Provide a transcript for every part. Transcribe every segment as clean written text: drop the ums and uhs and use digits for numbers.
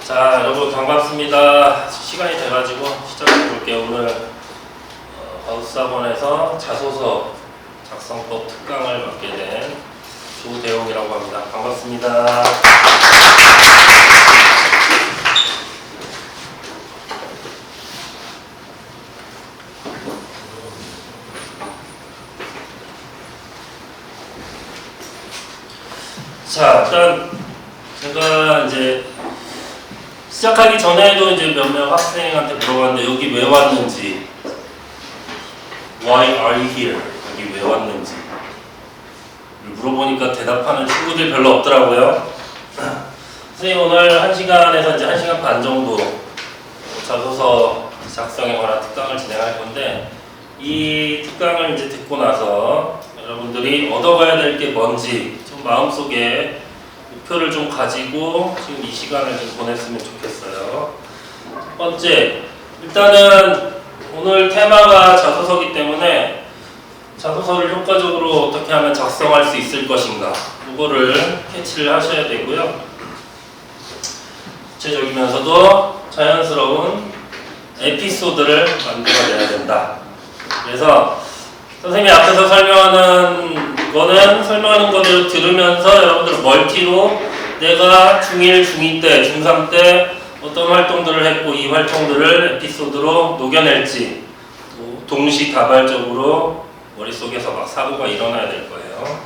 자, 여러분 반갑습니다. 시간이 돼가지고 시작해 볼게요. 오늘 바우스학원에서 자소서 작성법 특강을 맡게 된 조대용이라고 합니다. 반갑습니다. 자, 일단 제가 이제 시작하기 전에도 이제 몇몇 학생한테 물어봤는데 여기 왜 왔는지, Why are you here? 여기 왜 왔는지 물어보니까 대답하는 친구들이 별로 없더라고요. 선생님 오늘 1시간에서 이제 1시간 반 정도 자소서 작성에 관한 특강을 진행할 건데, 이 특강을 이제 듣고 나서 여러분들이 얻어가야 될 게 뭔지 좀 마음속에 목표를 좀 가지고 지금 이 시간을 좀 보냈으면 좋겠어요. 첫 번째, 일단은 오늘 테마가 자소서이기 때문에 자소서를 효과적으로 어떻게 하면 작성할 수 있을 것인가, 이거를 캐치를 하셔야 되고요. 구체적이면서도 자연스러운 에피소드를 만들어내야 된다. 그래서 선생님이 앞에서 설명하는 거대로 들으면서 여러분들 멀티로 내가 중1, 중2 때, 중3 때 어떤 활동들을 했고 이 활동들을 에피소드로 녹여낼지, 또 동시다발적으로 머릿속에서 막 사고가 일어나야 될 거예요.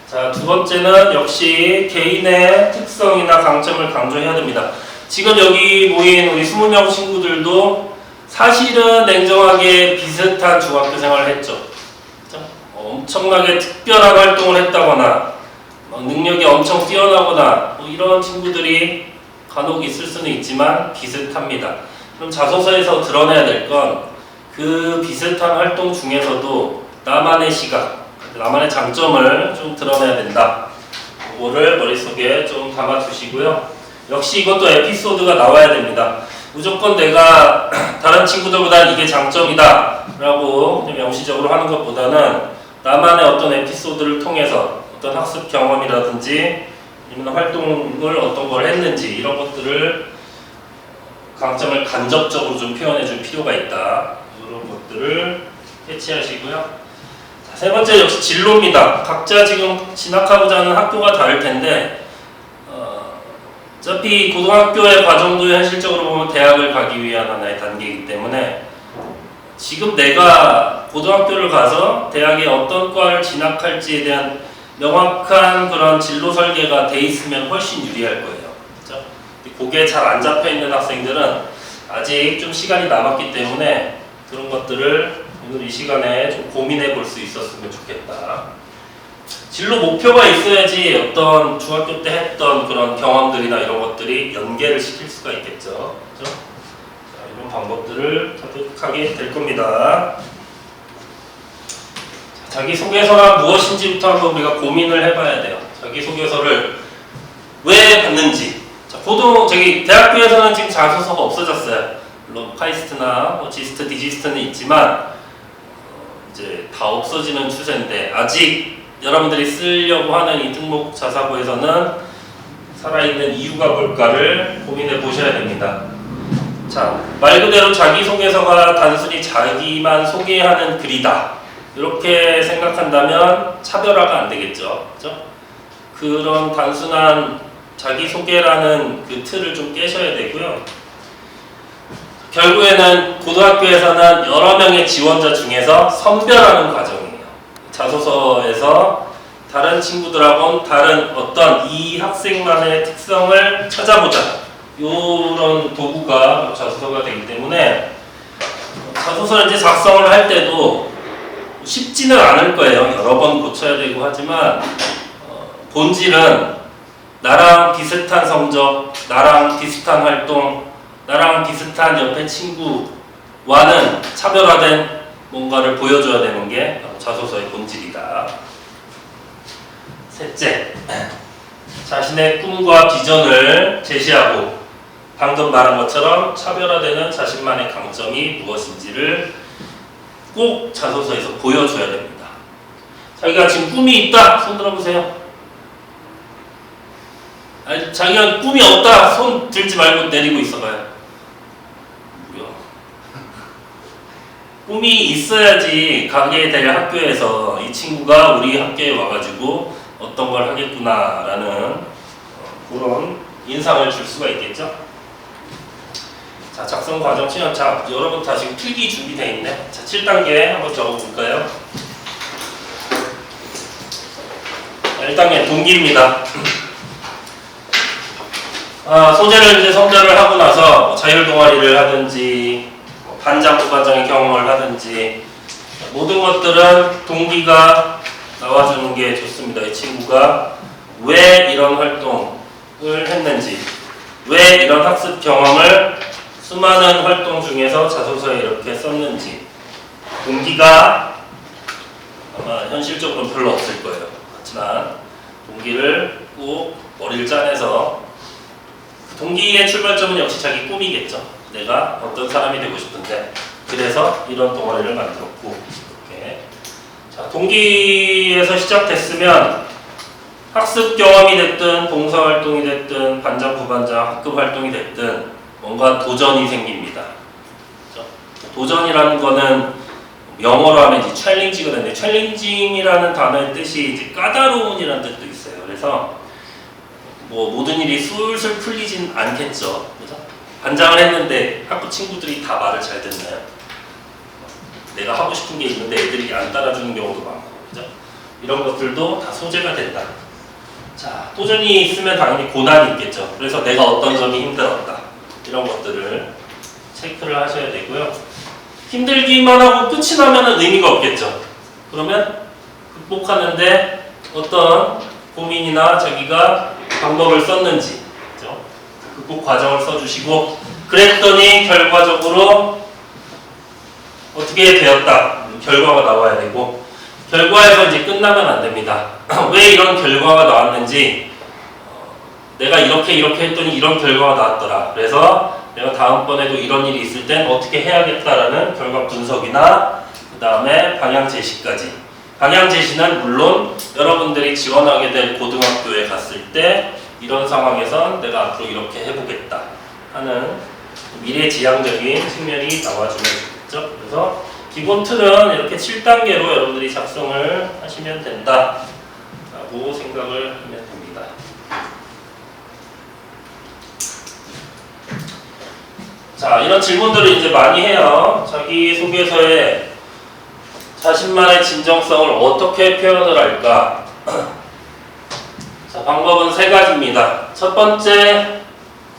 자, 두 번째는 역시 개인의 특성이나 강점을 강조해야 됩니다. 지금 여기 모인 우리 20명 친구들도 사실은 냉정하게 비슷한 중학교 생활을 했죠. 그렇죠? 엄청나게 특별한 활동을 했다거나 능력이 엄청 뛰어나거나 뭐 이런 친구들이 간혹 있을 수는 있지만 비슷합니다. 그럼 자소서에서 드러내야 될 건 그 비슷한 활동 중에서도 나만의 시각, 나만의 장점을 좀 드러내야 된다. 그거를 머릿속에 좀 담아두시고요. 역시 이것도 에피소드가 나와야 됩니다. 무조건 내가 다른 친구들보다 이게 장점이다 라고 명시적으로 하는 것보다는 나만의 어떤 에피소드를 통해서 어떤 학습 경험이라든지 아니면 활동을 어떤 걸 했는지 이런 것들을, 강점을 간접적으로 좀 표현해 줄 필요가 있다. 이런 것들을 캐치하시고요. 자, 세 번째 역시 진로입니다. 각자 지금 진학하고자 하는 학교가 다를 텐데 어차피 고등학교의 과정도 현실적으로 보면 대학을 가기 위한 하나의 단계이기 때문에 지금 내가 고등학교를 가서 대학에 어떤 과를 진학할지에 대한 명확한 그런 진로 설계가 돼 있으면 훨씬 유리할 거예요. 그렇죠? 그게 잘 안 잡혀 있는 학생들은 아직 좀 시간이 남았기 때문에 그런 것들을 오늘 이 시간에 좀 고민해 볼 수 있었으면 좋겠다. 진로 목표가 있어야지 어떤 중학교 때 했던 그런 경험들이나 이런 것들이 연계를 시킬 수가 있겠죠. 그렇죠? 자, 이런 방법들을 터득하게 될 겁니다. 자, 자기소개서가 무엇인지부터 한번 우리가 고민을 해봐야 돼요. 자기소개서를 왜 받는지. 자, 대학교에서는 지금 자소서가 없어졌어요. 물론 카이스트나 뭐 지스트, 디지스트는 있지만 이제 다 없어지는 추세인데, 아직 여러분들이 쓰려고 하는 이 특목 자사고에서는 살아있는 이유가 뭘까를 고민해 보셔야 됩니다. 자, 말 그대로 자기소개서가 단순히 자기만 소개하는 글이다, 이렇게 생각한다면 차별화가 안 되겠죠. 그렇죠? 그런 단순한 자기소개라는 그 틀을 좀 깨셔야 되고요. 결국에는 고등학교에서는 여러 명의 지원자 중에서 선별하는 과정이에요. 자소서에서 다른 친구들하고는 다른 어떤 이 학생만의 특성을 찾아보자, 이런 도구가 자소서가 되기 때문에 자소서를 이제 작성을 할 때도 쉽지는 않을 거예요. 여러 번 고쳐야 되고 하지만 본질은 나랑 비슷한 성적, 나랑 비슷한 활동, 나랑 비슷한 옆에 친구와는 차별화된 뭔가를 보여줘야 되는 게 자소서의 본질이다. 셋째, 자신의 꿈과 비전을 제시하고 방금 말한 것처럼 차별화되는 자신만의 강점이 무엇인지를 꼭 자소서에서 보여줘야 됩니다. 자기가 지금 꿈이 있다, 손 들어보세요. 아니, 자기가 꿈이 없다 손 들지 말고 내리고 있어봐요. 뭐야? 꿈이 있어야지 가게 될 학교에서 이 친구가 우리 학교에 와가지고 어떤 걸 하겠구나라는 그런 인상을 줄 수가 있겠죠. 자, 작성 과정 시험. 자, 여러분 다 지금 필기 준비되어 있네. 자, 7단계 한번 적어볼까요? 1단계 동기입니다. 소재를 이제 선별을 하고 나서 자율 동아리를 하든지 반장, 부반장의 경험을 하든지 모든 것들은 동기가 나와주는 게 좋습니다. 이 친구가 왜 이런 활동을 했는지, 왜 이런 학습 경험을 수많은 활동 중에서 자소서에 이렇게 썼는지, 동기가 아마 현실적으로는 별로 없을 거예요. 하지만 동기를 꼭 머리를 짜내서 동기의 출발점은 역시 자기 꿈이겠죠. 내가 어떤 사람이 되고 싶은데 그래서 이런 동아리를 만들었고, 이렇게. 자, 동기에서 시작됐으면 학습 경험이 됐든 봉사활동이 됐든 반장, 부반장, 학급 활동이 됐든 뭔가 도전이 생깁니다. 그렇죠? 도전이라는 거는 영어로 하면 이제 챌린징이거든요. 챌린징이라는 단어의 뜻이 이제 까다로운이라는 뜻도 있어요. 그래서 뭐 모든 일이 술술 풀리진 않겠죠. 그죠? 반장을 했는데 학부 친구들이 다 말을 잘 듣나요? 내가 하고 싶은 게 있는데 애들이 안 따라주는 경우도 많고, 그죠? 이런 것들도 다 소재가 된다. 자, 도전이 있으면 당연히 고난이 있겠죠. 그래서 내가 어떤 점이 힘들었다. 이런 것들을 체크를 하셔야 되고요. 힘들기만 하고 끝이 나면 의미가 없겠죠. 그러면 극복하는데 어떤 고민이나 자기가 방법을 썼는지, 그렇죠? 극복 과정을 써주시고, 그랬더니 결과적으로 어떻게 되었다. 결과가 나와야 되고, 결과에서 이제 끝나면 안 됩니다. 왜 이런 결과가 나왔는지, 내가 이렇게 했더니 이런 결과가 나왔더라. 그래서 내가 다음번에도 이런 일이 있을 땐 어떻게 해야겠다라는 결과 분석이나 그 다음에 방향 제시까지. 방향 제시는 물론 여러분들이 지원하게 될 고등학교에 갔을 때 이런 상황에선 내가 앞으로 이렇게 해보겠다 하는 미래지향적인 측면이 나와주면 좋겠죠. 그래서 기본 틀은 이렇게 7단계로 여러분들이 작성을 하시면 된다라고 생각을 하면 됩니다. 자, 이런 질문들을 이제 많이 해요. 자기소개서에 자신만의 진정성을 어떻게 표현을 할까? 자, 방법은 3가지입니다. 첫 번째,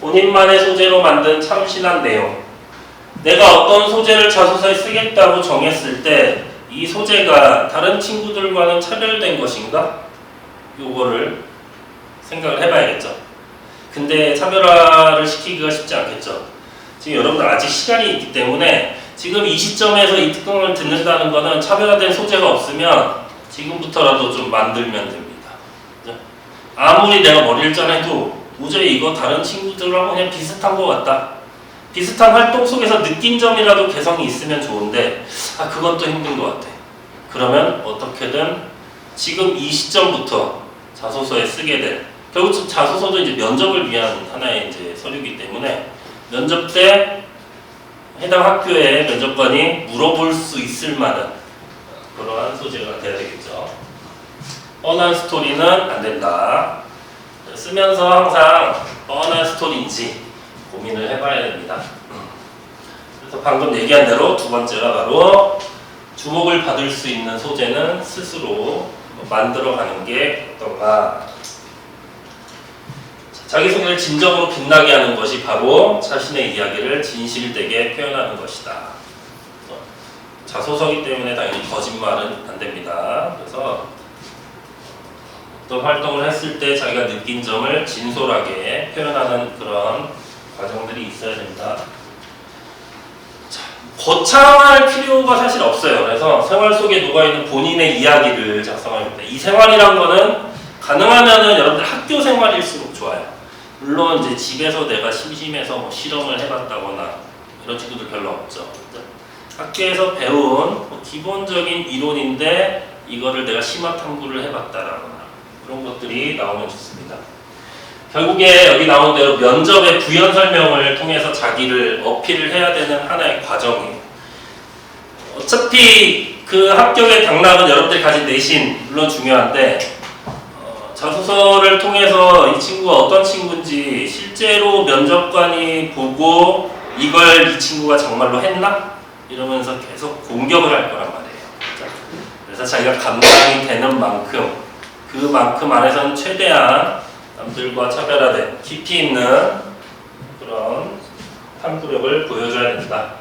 본인만의 소재로 만든 참신한 내용. 내가 어떤 소재를 자소서에 쓰겠다고 정했을 때 이 소재가 다른 친구들과는 차별된 것인가? 요거를 생각을 해봐야겠죠. 근데 차별화를 시키기가 쉽지 않겠죠. 지금 여러분들 아직 시간이 있기 때문에 지금 이 시점에서 이 특강을 듣는다는 거는 차별화된 소재가 없으면 지금부터라도 좀 만들면 됩니다. 그죠? 아무리 내가 머리를 짜내도 도저히 이거 다른 친구들하고 그냥 비슷한 것 같다. 비슷한 활동 속에서 느낀 점이라도 개성이 있으면 좋은데 그것도 힘든 것 같아. 그러면 어떻게든 지금 이 시점부터 자소서에 쓰게 될, 결국 자소서도 이제 면접을 위한 하나의 이제 서류이기 때문에 면접 때 해당 학교의 면접관이 물어볼 수 있을 만한 그러한 소재가 돼야 되겠죠. 뻔한 스토리는 안 된다. 쓰면서 항상 뻔한 스토리인지 고민을 해봐야 됩니다. 그래서 방금 얘기한 대로 두 번째가 바로 주목을 받을 수 있는 소재는 스스로 만들어가는 게 어떤가. 자기소개를 진정으로 빛나게 하는 것이 바로 자신의 이야기를 진실되게 표현하는 것이다. 자소서기 때문에 당연히 거짓말은 안 됩니다. 그래서 어떤 활동을 했을 때 자기가 느낀 점을 진솔하게 표현하는 그런 과정들이 있어야 됩니다. 자, 거창할 필요가 사실 없어요. 그래서 생활 속에 녹아있는 본인의 이야기를 작성합니다. 이 생활이란 거는 가능하면은 여러분들 학교 생활일수록 좋아요. 물론 이제 집에서 내가 심심해서 뭐 실험을 해봤다거나 이런 친구들 별로 없죠. 학교에서 배운 뭐 기본적인 이론인데 이거를 내가 심화 탐구를 해봤다라거나 그런 것들이 나오면 좋습니다. 결국에 여기 나온 대로 면접의 부연 설명을 통해서 자기를 어필을 해야 되는 하나의 과정이에요. 어차피 그 합격의 당락은 여러분들이 가진 내신 물론 중요한데 자소서를 통해서 이 친구가 어떤 친구인지 실제로 면접관이 보고 이걸 이 친구가 정말로 했나? 이러면서 계속 공격을 할 거란 말이에요. 그래서 자기가 감당이 되는 만큼 그만큼 안에서는 최대한 남들과 차별화된 깊이 있는 그런 탐구력을 보여줘야 된다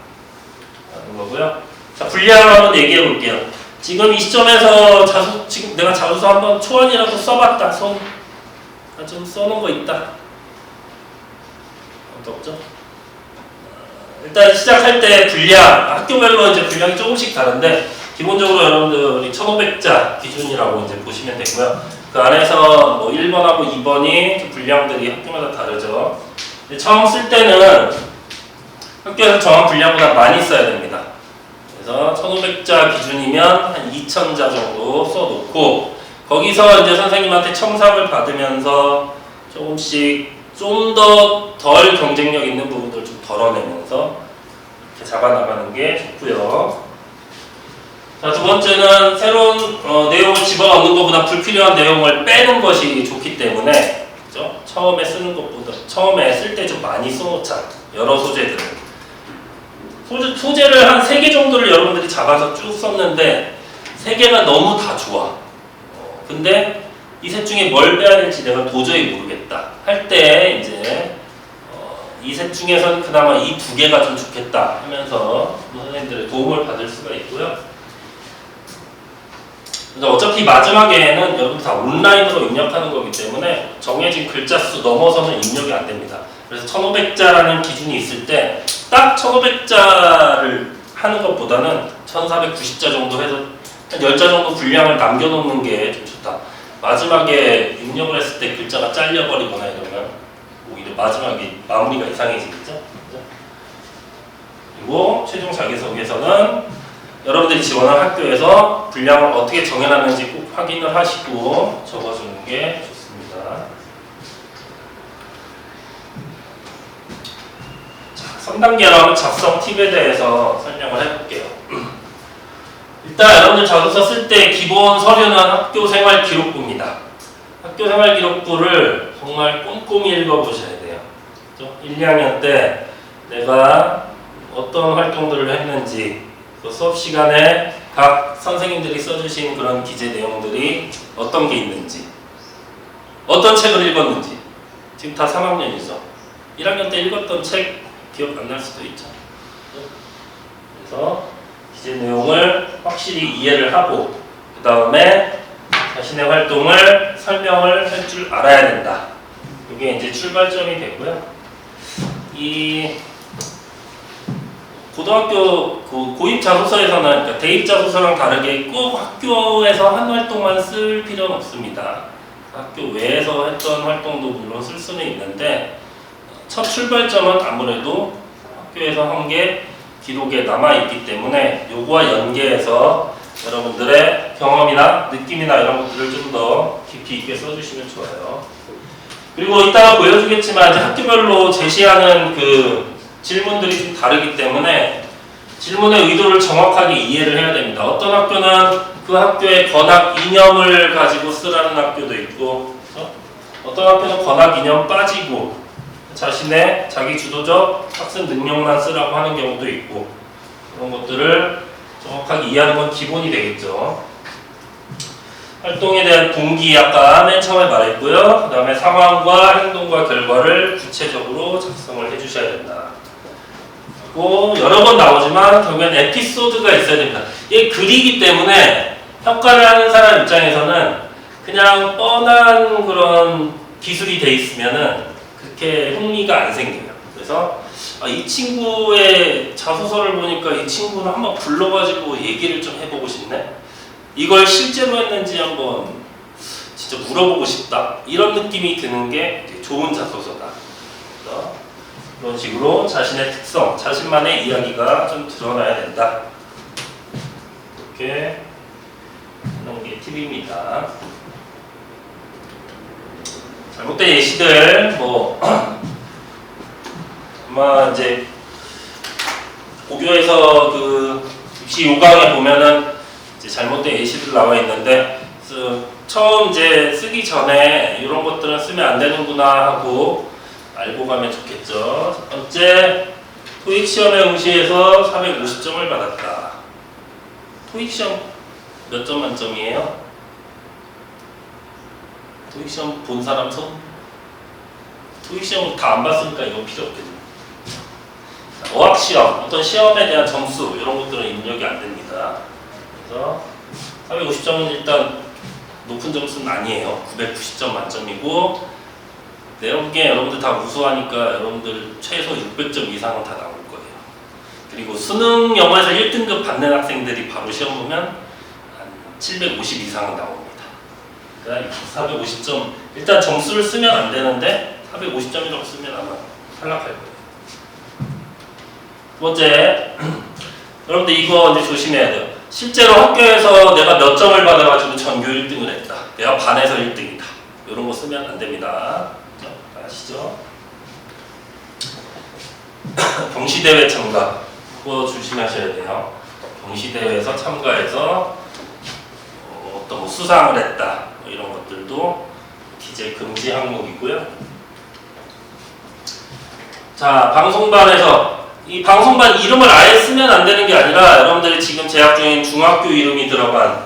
라는 거고요. 자, 분량을 한번 얘기해 볼게요. 지금 이 시점에서 지금 내가 자소서 한번 초안이라도 써봤다. 좀 써놓은 거 있다. 아무도 없죠? 일단 시작할 때 분량, 학교별로 이제 분량이 조금씩 다른데 기본적으로 여러분들이 1500자 기준이라고 이제 보시면 되고요. 그 안에서 뭐 1번하고 2번이 분량들이 학교마다 다르죠. 처음 쓸 때는 학교에서 정한 분량보다 많이 써야 됩니다. 그래서 1500자 기준이면 한 2000자 정도 써놓고 거기서 이제 선생님한테 첨삭을 받으면서 조금씩 좀 더 덜 경쟁력 있는 부분들을 좀 덜어내면서 이렇게 잡아나가는 게 좋고요. 자, 두 번째는 새로운 내용을 집어넣는 것보다 불필요한 내용을 빼는 것이 좋기 때문에 그렇죠? 처음에 쓰는 것보다 처음에 쓸 때 좀 많이 써놓자. 여러 소재들을 소재를 한 3개 정도를 여러분들이 잡아서 쭉 썼는데 3개가 너무 다 좋아. 근데 이 셋 중에 뭘 빼야 될지 내가 도저히 모르겠다 할 때 이제 이 셋 중에서는 그나마 이 2개가 좀 좋겠다 하면서 선생님들의 도움을 받을 수가 있고요. 어차피 마지막에는 여러분 다 온라인으로 입력하는 거기 때문에 정해진 글자 수 넘어서는 입력이 안 됩니다. 그래서 1500자라는 기준이 있을 때 딱 1500자를 하는 것보다는 1490자 정도 해서 한 10자 정도 분량을 남겨놓는 게 좀 좋다. 마지막에 입력을 했을 때 글자가 잘려버리거나 이러면 오히려 마지막에 마무리가 이상해지겠죠? 그리고 최종 자기소개서는 여러분들이 지원한 학교에서 분량을 어떻게 정해놨는지 꼭 확인을 하시고 적어주는 게 좋습니다. 자, 3단계로 작성 팁에 대해서 설명을 해볼게요. 일단 여러분들 자소서 쓸 때 기본 서류는 학교생활 기록부입니다. 학교생활 기록부를 정말 꼼꼼히 읽어보셔야 돼요. 1, 2학년 때 내가 어떤 활동들을 했는지 그 수업 시간에 각 선생님들이 써주신 그런 기재 내용들이 어떤 게 있는지 어떤 책을 읽었는지 지금 다 3학년이죠. 1학년 때 읽었던 책 기억 안 날 수도 있죠. 그래서 기재 내용을 확실히 이해를 하고 그 다음에 자신의 활동을 설명을 할 줄 알아야 된다. 이게 이제 출발점이 되고요. 이 고등학교 고입 자소서에서는 그러니까 대입 자소서랑 다르게 꼭 학교에서 한 활동만 쓸 필요는 없습니다. 학교 외에서 했던 활동도 물론 쓸 수는 있는데 첫 출발점은 아무래도 학교에서 한 게 기록에 남아있기 때문에 요거와 연계해서 여러분들의 경험이나 느낌이나 이런 것들을 좀 더 깊이 있게 써주시면 좋아요. 그리고 이따가 보여주겠지만 이제 학교별로 제시하는 그 질문들이 좀 다르기 때문에 질문의 의도를 정확하게 이해를 해야 됩니다. 어떤 학교는 그 학교의 권학 이념을 가지고 쓰라는 학교도 있고 어떤 학교는 권학 이념 빠지고 자신의 자기 주도적 학습 능력만 쓰라고 하는 경우도 있고 그런 것들을 정확하게 이해하는 건 기본이 되겠죠. 활동에 대한 동기 아까 맨 처음에 말했고요. 그 다음에 상황과 행동과 결과를 구체적으로 작성을 해주셔야 된다. 그리고 여러 번 나오지만 결국엔 에피소드가 있어야 됩니다. 이게 글이기 때문에 평가를 하는 사람 입장에서는 그냥 뻔한 그런 기술이 돼 있으면은 그렇게 흥미가 안 생겨요. 그래서 이 친구의 자소서를 보니까 이 친구는 한번 불러가지고 얘기를 좀 해보고 싶네. 이걸 실제로 했는지 한번 진짜 물어보고 싶다. 이런 느낌이 드는 게 좋은 자소서다. 그런 식으로 자신의 특성, 자신만의 이야기가 좀 드러나야 된다. 이렇게 하는 게 팁입니다. 자, 잘못된 예시들 뭐 아마 이제 고교에서 그 입시 요강에 보면은 이제 잘못된 예시들 나와 있는데 처음 이제 쓰기 전에 이런 것들은 쓰면 안 되는구나 하고 알고 가면 좋겠죠. 첫 번째, 토익 시험에 응시해서 450점을 받았다. 토익 시험 몇 점 만점이에요? 토익 시험 본 사람 손? 토익 시험 다 안 봤으니까 이건 필요 없겠네요. 어학 시험, 어떤 시험에 대한 점수 이런 것들은 입력이 안 됩니다. 그래서 450점은 일단 높은 점수는 아니에요. 990점 만점이고 내가 보기엔 여러분들 다 우수하니까 여러분들 최소 600점 이상은 다 나올 거예요. 그리고 수능 영어에서 1등급 받는 학생들이 바로 시험 보면 한 750 이상은 나옵니다. 그러니까 450점 일단 점수를 쓰면 안 되는데 450점이라고 쓰면 아마 탈락할 거예요. 두 번째, 여러분들 이거 이제 조심해야 돼요. 실제로 학교에서 내가 몇 점을 받아가지고 전교 1등을 했다. 내가 반에서 1등이다. 이런 거 쓰면 안 됩니다. 아시죠? 경시대회 참가. 그거 조심하셔야 돼요. 경시대회에서 참가해서 어떤 뭐 수상을 했다. 뭐 이런 것들도 기재 금지 항목이고요. 자, 방송반에서 이 방송반 이름을 아예 쓰면 안 되는 게 아니라 여러분들이 지금 재학 중인 중학교 이름이 들어간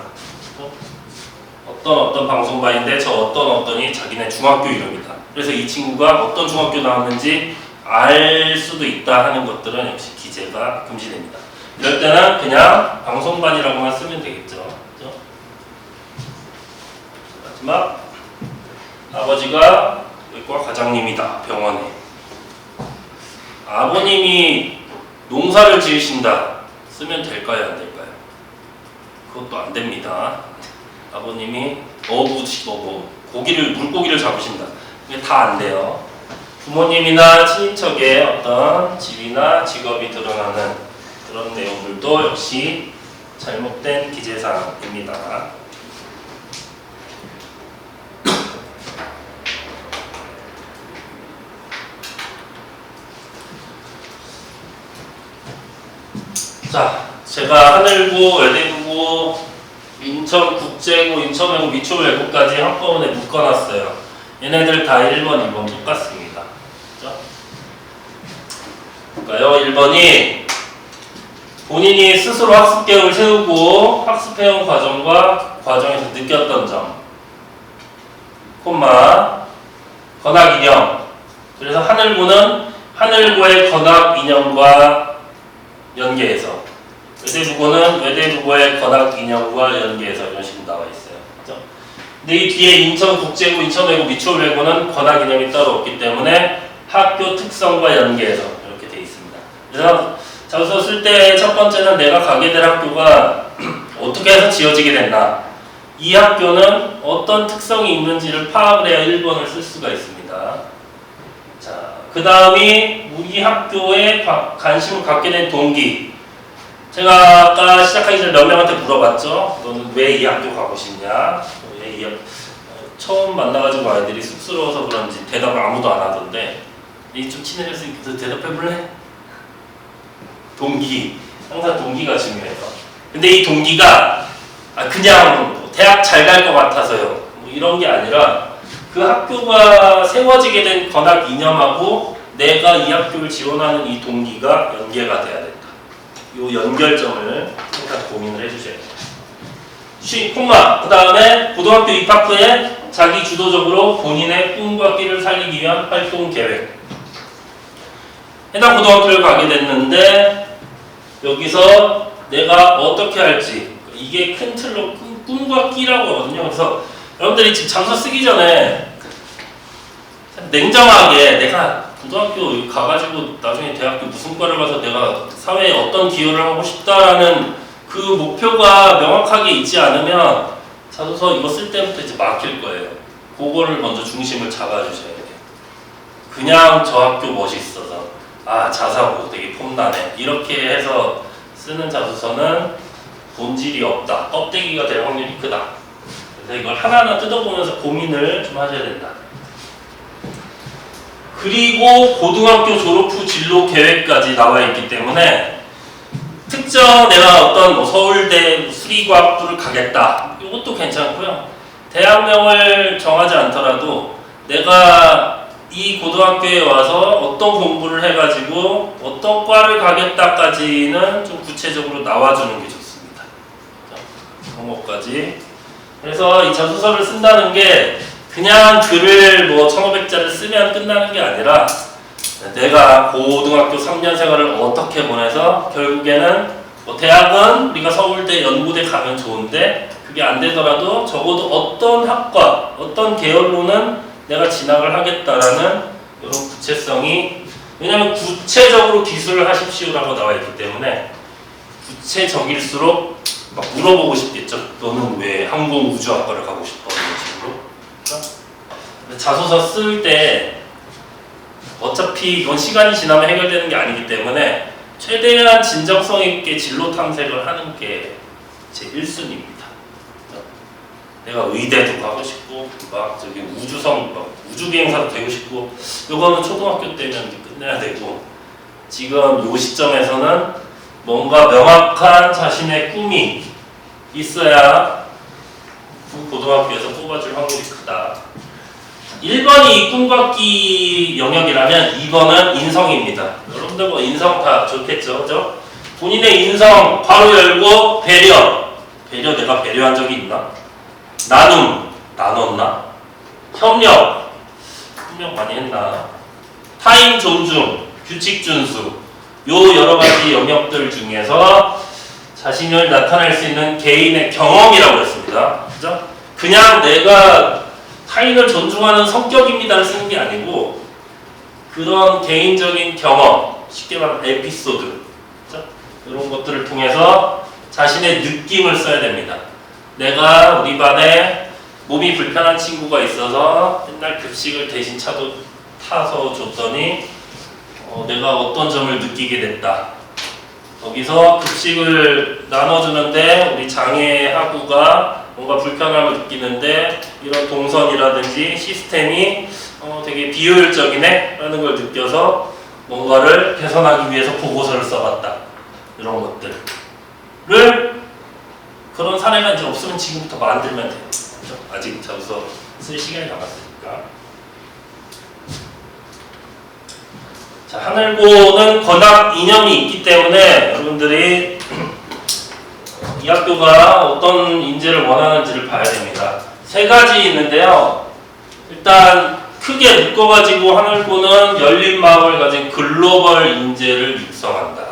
어떤 방송반인데 저 어떤이 자기네 중학교 이름이다. 그래서 이 친구가 어떤 중학교 나왔는지 알 수도 있다 하는 것들은 역시 기재가 금지됩니다. 이럴 때는 그냥 방송반이라고만 쓰면 되겠죠. 그렇죠? 마지막, 아버지가 외과 과장님이다. 병원에. 아버님이 농사를 지으신다. 쓰면 될까요? 안 될까요? 그것도 안 됩니다. 아버님이 물고기를 잡으신다. 이게 다 안 돼요. 부모님이나 친인척의 어떤 지위나 직업이 드러나는 그런 내용들도 역시 잘못된 기재사항입니다. 자, 제가 하늘고, 외대부고, 인천국제고, 인천외고, 미초외고까지 한꺼번에 묶어놨어요. 얘네들 다 1번, 2번 똑같습니다. 그렇죠? 그러니까요, 1번이 본인이 스스로 학습 계획을 세우고 학습해온 과정과 과정에서 느꼈던 점, 콤마, 건학 인형. 그래서 하늘고는 하늘고의 건학 인형과 연계해서, 외대부고는 외대부고의 건학 인형과 연계해서 이런 식으로 나와 있어요. 그렇죠? 근데 이 뒤에 인천국제고, 인천외고, 미초외고는 건학 인형이 따로 없기 때문에 학교 특성과 연계해서 이렇게 돼 있습니다. 그래서 자소서 쓸 때 첫 번째는 내가 가게 될 학교가 어떻게 해서 지어지게 됐나, 이 학교는 어떤 특성이 있는지를 파악을 해야 1번을 쓸 수가 있습니다. 자, 그 다음이 우리 학교에 관심을 갖게 된 동기. 제가 아까 시작하기 전에 몇 명한테 물어봤죠. 너는 왜 이 학교 가고 싶냐? 왜 이 학교? 처음 만나가지고 아이들이 쑥스러워서 그런지 대답을 아무도 안 하던데, 좀 친해졌으니까 대답해볼래? 동기. 항상 동기가 중요해요. 근데 이 동기가 그냥 대학 잘 갈 것 같아서요. 뭐 이런 게 아니라 그 학교가 세워지게 된 건학 이념하고 내가 이 학교를 지원하는 이 동기가 연계가 돼야 된다. 이 연결점을 항상 고민을 해주셔야 돼요. 콤마. 그 다음에 고등학교 입학 후에 자기 주도적으로 본인의 꿈과 끼를 살리기 위한 활동 계획. 해당 고등학교를 가게 됐는데 여기서 내가 어떻게 할지, 이게 큰 틀로 꿈과 끼라고 하거든요. 그래서 여러분들이 지금 자소서 쓰기 전에 냉정하게 내가 고등학교 가가지고 나중에 대학교 무슨 과를 가서 내가 사회에 어떤 기여를 하고 싶다라는 그 목표가 명확하게 있지 않으면 자소서 이거 쓸 때부터 이제 막힐 거예요. 그거를 먼저 중심을 잡아주셔야 돼요. 그냥 저 학교 멋있어서 자사고 되게 폼나네 이렇게 해서 쓰는 자소서는 본질이 없다, 껍데기가 될 확률이 크다. 그래서 이걸 하나하나 뜯어보면서 고민을 좀 하셔야 된다. 그리고 고등학교 졸업 후 진로 계획까지 나와 있기 때문에 특정 내가 어떤 뭐 서울대 수리과학부를 가겠다. 이것도 괜찮고요. 대학명을 정하지 않더라도 내가 이 고등학교에 와서 어떤 공부를 해가지고 어떤 과를 가겠다까지는 좀 구체적으로 나와주는 게 좋습니다. 그런 것까지. 그래서 이 자소서를 쓴다는 게 그냥 글을 뭐 1500자를 쓰면 끝나는 게 아니라 내가 고등학교 3년 생활을 어떻게 보내서 결국에는 뭐 대학은 우리가 서울대 연구대 가면 좋은데 그게 안 되더라도 적어도 어떤 학과, 어떤 계열로는 내가 진학을 하겠다라는 이런 구체성이, 왜냐하면 구체적으로 기술을 하십시오라고 나와 있기 때문에 구체적일수록 막 물어보고 싶겠죠. 너는 왜 항공우주학과를 가고 싶어? 이런 식으로. 그러니까 자소서 쓸 때 어차피 이건 시간이 지나면 해결되는 게 아니기 때문에 최대한 진정성 있게 진로 탐색을 하는 게 제 1순위입니다. 내가 의대도 가고 싶고 막 저기 우주선 막 우주비행사도 되고 싶고 이거는 초등학교 때면 끝내야 되고, 지금 요 시점에서는 뭔가 명확한 자신의 꿈이 있어야 고등학교에서 뽑아줄 확률이 크다. 1번이 이 꿈갖기 영역이라면 2번은 인성입니다. 여러분들 뭐 인성 다 좋겠죠, 그죠? 본인의 인성 바로 열고 배려 내가 배려한 적이 있나? 나눔 나눴나? 협력 많이 했나? 타인 존중, 규칙 준수, 요 여러 가지 영역들 중에서 자신을 나타낼 수 있는 개인의 경험이라고 했습니다. 그죠? 그냥 내가 타인을 존중하는 성격입니다를 쓰는 게 아니고 그런 개인적인 경험, 쉽게 말하면 에피소드, 그죠? 이런 것들을 통해서 자신의 느낌을 써야 됩니다. 내가 우리 반에 몸이 불편한 친구가 있어서 맨날 급식을 대신 타서 줬더니 내가 어떤 점을 느끼게 됐다. 거기서 급식을 나눠주는데 우리 장애하구가 뭔가 불편함을 느끼는데 이런 동선이라든지 시스템이 되게 비효율적이네 라는 걸 느껴서 뭔가를 개선하기 위해서 보고서를 써봤다. 이런 것들을, 그런 사례가 이제 없으면 지금부터 만들면 돼요. 아직 자소서 쓸 시간이 남았으니까. 자, 하늘고는 건학 이념이 있기 때문에 여러분들이 이 학교가 어떤 인재를 원하는지를 봐야 됩니다. 3가지 있는데요. 일단 크게 묶어가지고 하늘고는 열린 마음을 가진 글로벌 인재를 육성한다.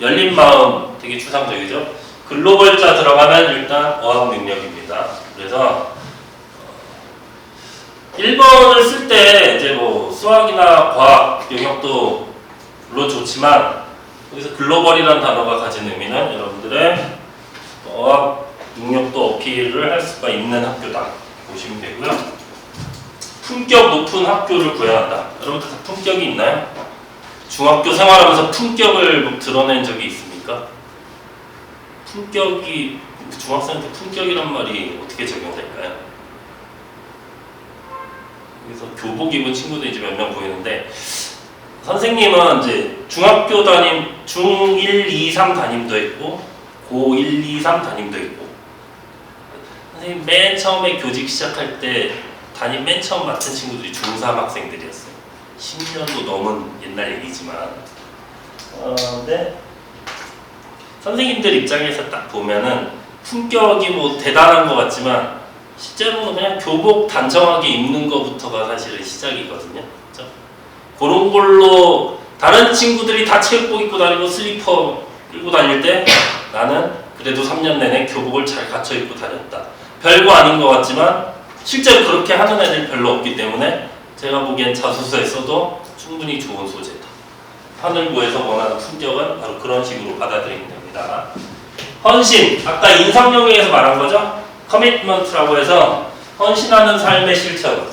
열린 마음 되게 추상적이죠. 글로벌자 들어가면 일단 어학 능력입니다. 그래서 1번을 쓸 때 이제 뭐 수학이나 과학 영역도 물론 좋지만 여기서 글로벌이라는 단어가 가진 의미는 여러분들의 어학 능력도 어필을 할 수가 있는 학교다 보시면 되고요. 품격 높은 학교를 구해야 한다. 여러분들 다 품격이 있나요? 중학교 생활하면서 품격을 드러낸 적이 있습니까? 품격이, 중학생한테 품격이란 말이 어떻게 적용될까요? 그래서 교복 입은 친구들 이제 몇 명 보이는데, 선생님은 이제 중학교 중1, 2, 3 담임도 있고 고1, 2, 3 담임도 있고, 선생님 맨 처음에 교직 시작할 때 담임 맨 처음 맡은 친구들이 중3 학생들이었어요. 10년도 넘은 옛날 얘기지만 근데 선생님들 입장에서 딱 보면은 품격이 뭐 대단한 것 같지만 실제로는 그냥 교복 단정하게 입는 것부터가 사실은 시작이거든요. 그렇죠? 그런 걸로 다른 친구들이 다 체육복 입고 다니고 슬리퍼 끌고 다닐 때 나는 그래도 3년 내내 교복을 잘 갖춰 입고 다녔다. 별거 아닌 것 같지만 실제로 그렇게 하는 애들이 별로 없기 때문에 제가 보기엔 자소서에 써도 충분히 좋은 소재다. 하늘고에서 원하는 품격은 바로 그런 식으로 받아들이면 됩니다. 헌신, 아까 인성 영역에서 말한 거죠? 커미트먼트라고 해서 헌신하는 삶의 실천.